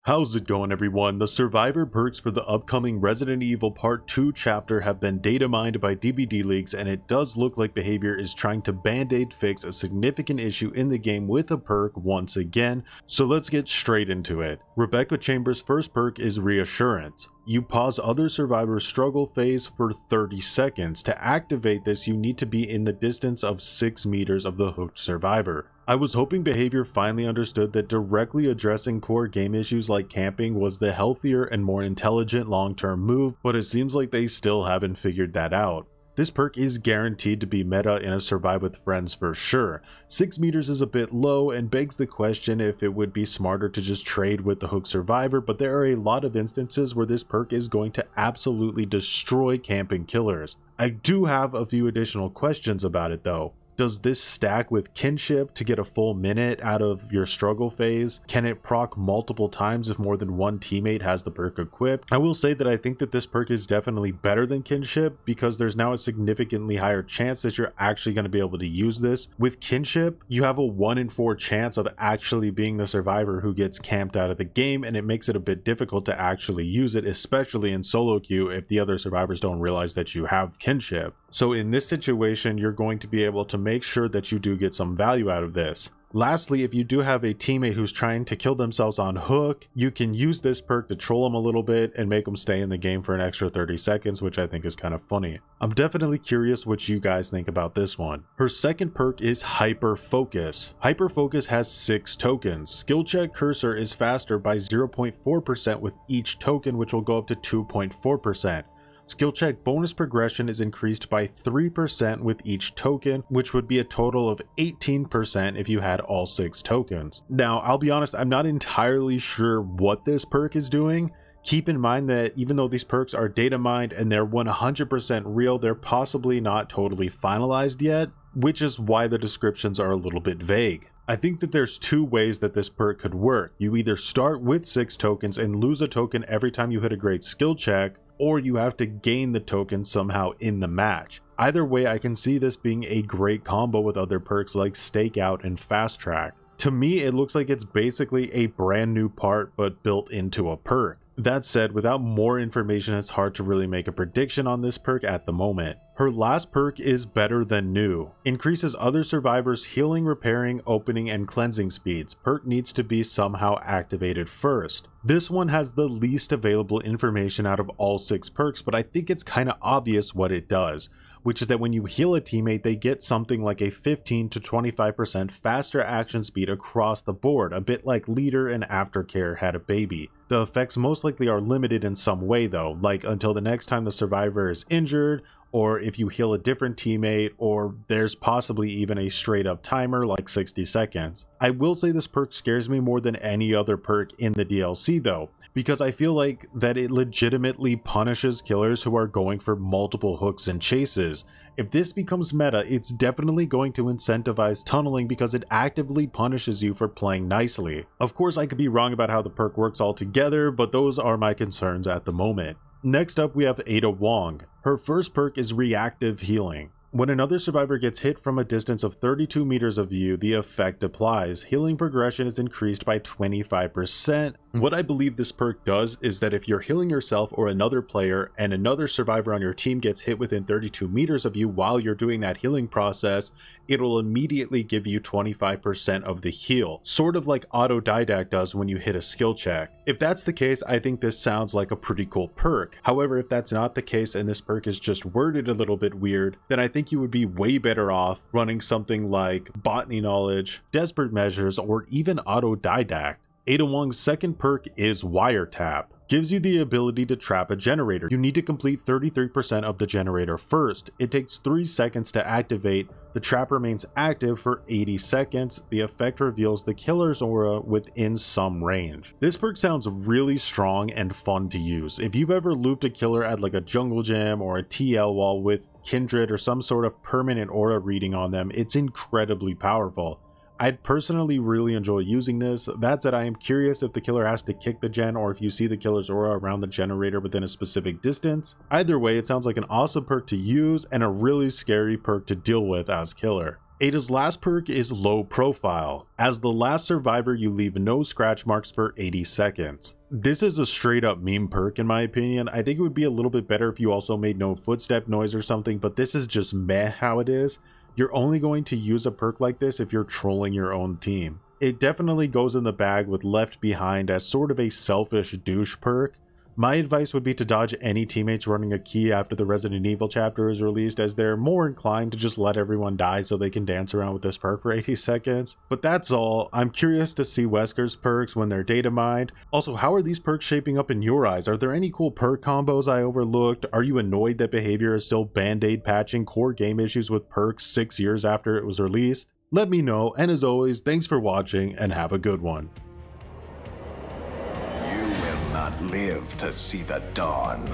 How's it going, everyone? The survivor perks for the upcoming Resident Evil Part 2 chapter have been data mined by DBD leaks, and it does look like Behavior is trying to band-aid fix a significant issue in the game with a perk once again, so let's get straight into it. Rebecca Chambers' first perk is Reassurance. You pause other survivors' struggle phase for 30 seconds. To activate this, you need to be in the distance of 6 meters of the hooked survivor. I was hoping Behavior finally understood that directly addressing core game issues like camping was the healthier and more intelligent long-term move, but it seems like they still haven't figured that out. This perk is guaranteed to be meta in a survive with friends for sure. 6 meters is a bit low and begs the question if it would be smarter to just trade with the hooked survivor, but there are a lot of instances where this perk is going to absolutely destroy camping killers. I do have a few additional questions about it though. Does this stack with kinship to get a full minute out of your struggle phase? Can it proc multiple times if more than one teammate has the perk equipped? I will say that I think that this perk is definitely better than kinship because there's now a significantly higher chance that you're actually going to be able to use this. With kinship, you have a 1 in 4 chance of actually being the survivor who gets camped out of the game, and it makes it a bit difficult to actually use it, especially in solo queue if the other survivors don't realize that you have kinship. So in this situation, you're going to be able to make sure that you do get some value out of this. Lastly, if you do have a teammate who's trying to kill themselves on hook, you can use this perk to troll them a little bit and make them stay in the game for an extra 30 seconds, which I think is kind of funny. I'm definitely curious what you guys think about this one. Her second perk is Hyperfocus. Hyperfocus has 6 tokens. Skill check cursor is faster by 0.4% with each token, which will go up to 2.4%. Skill check bonus progression is increased by 3% with each token, which would be a total of 18% if you had all 6 tokens. Now, I'll be honest, I'm not entirely sure what this perk is doing. Keep in mind that even though these perks are data mined and they're 100% real, they're possibly not totally finalized yet, which is why the descriptions are a little bit vague. I think that there's 2 ways that this perk could work. You either start with 6 tokens and lose a token every time you hit a great skill check, or you have to gain the token somehow in the match. Either way, I can see this being a great combo with other perks like Stakeout and Fast Track. To me, it looks like it's basically a brand new part but built into a perk. That said, without more information, it's hard to really make a prediction on this perk at the moment. Her last perk is Better Than New. Increases other survivors' healing, repairing, opening, and cleansing speeds. Perk needs to be somehow activated first. This one has the least available information out of all 6 perks, but I think it's kind of obvious what it does, which is that when you heal a teammate, they get something like a 15 to 25% faster action speed across the board, a bit like Leader and Aftercare had a baby. The effects most likely are limited in some way though, like until the next time the survivor is injured, or if you heal a different teammate, or there's possibly even a straight up timer like 60 seconds. I will say this perk scares me more than any other perk in the DLC though, because I feel like that it legitimately punishes killers who are going for multiple hooks and chases. If this becomes meta, it's definitely going to incentivize tunneling because it actively punishes you for playing nicely. Of course, I could be wrong about how the perk works altogether, but those are my concerns at the moment. Next up, we have Wong. Her first perk is Reactive Healing. When another survivor gets hit from a distance of 32 meters of you, the effect applies. Healing progression is increased by 25%. What I believe this perk does is that if you're healing yourself or another player and another survivor on your team gets hit within 32 meters of you while you're doing that healing process, it'll immediately give you 25% of the heal, sort of like Autodidact does when you hit a skill check. If that's the case, I think this sounds like a pretty cool perk. However, if that's not the case and this perk is just worded a little bit weird, then I think you would be way better off running something like Botany Knowledge, Desperate Measures, or even Autodidact. Wong's second perk is Wiretap. Gives you the ability to trap a generator. You need to complete 33% of the generator first. It takes 3 seconds to activate. The trap remains active for 80 seconds. The effect reveals the killer's aura within some range. This perk sounds really strong and fun to use. If you've ever looped a killer at like a jungle gym or a TL wall with Kindred or some sort of permanent aura reading on them, it's incredibly powerful. I'd personally really enjoy using this. That said, I am curious if the killer has to kick the gen or if you see the killer's aura around the generator within a specific distance. Either way, it sounds like an awesome perk to use and a really scary perk to deal with as killer. Ada's last perk is Low Profile. As the last survivor, you leave no scratch marks for 80 seconds. This is a straight up meme perk in my opinion. I think it would be a little bit better if you also made no footstep noise or something, but this is just meh how it is. You're only going to use a perk like this if you're trolling your own team. It definitely goes in the bag with Left Behind as sort of a selfish douche perk. My advice would be to dodge any teammates running a key after the Resident Evil chapter is released, as they're more inclined to just let everyone die so they can dance around with this perk for 80 seconds. But that's all. I'm curious to see Wesker's perks when they're data mined. Also, how are these perks shaping up in your eyes? Are there any cool perk combos I overlooked? Are you annoyed that Behavior is still band-aid patching core game issues with perks 6 years after it was released? Let me know, and as always, thanks for watching and have a good one. Not live to see the dawn.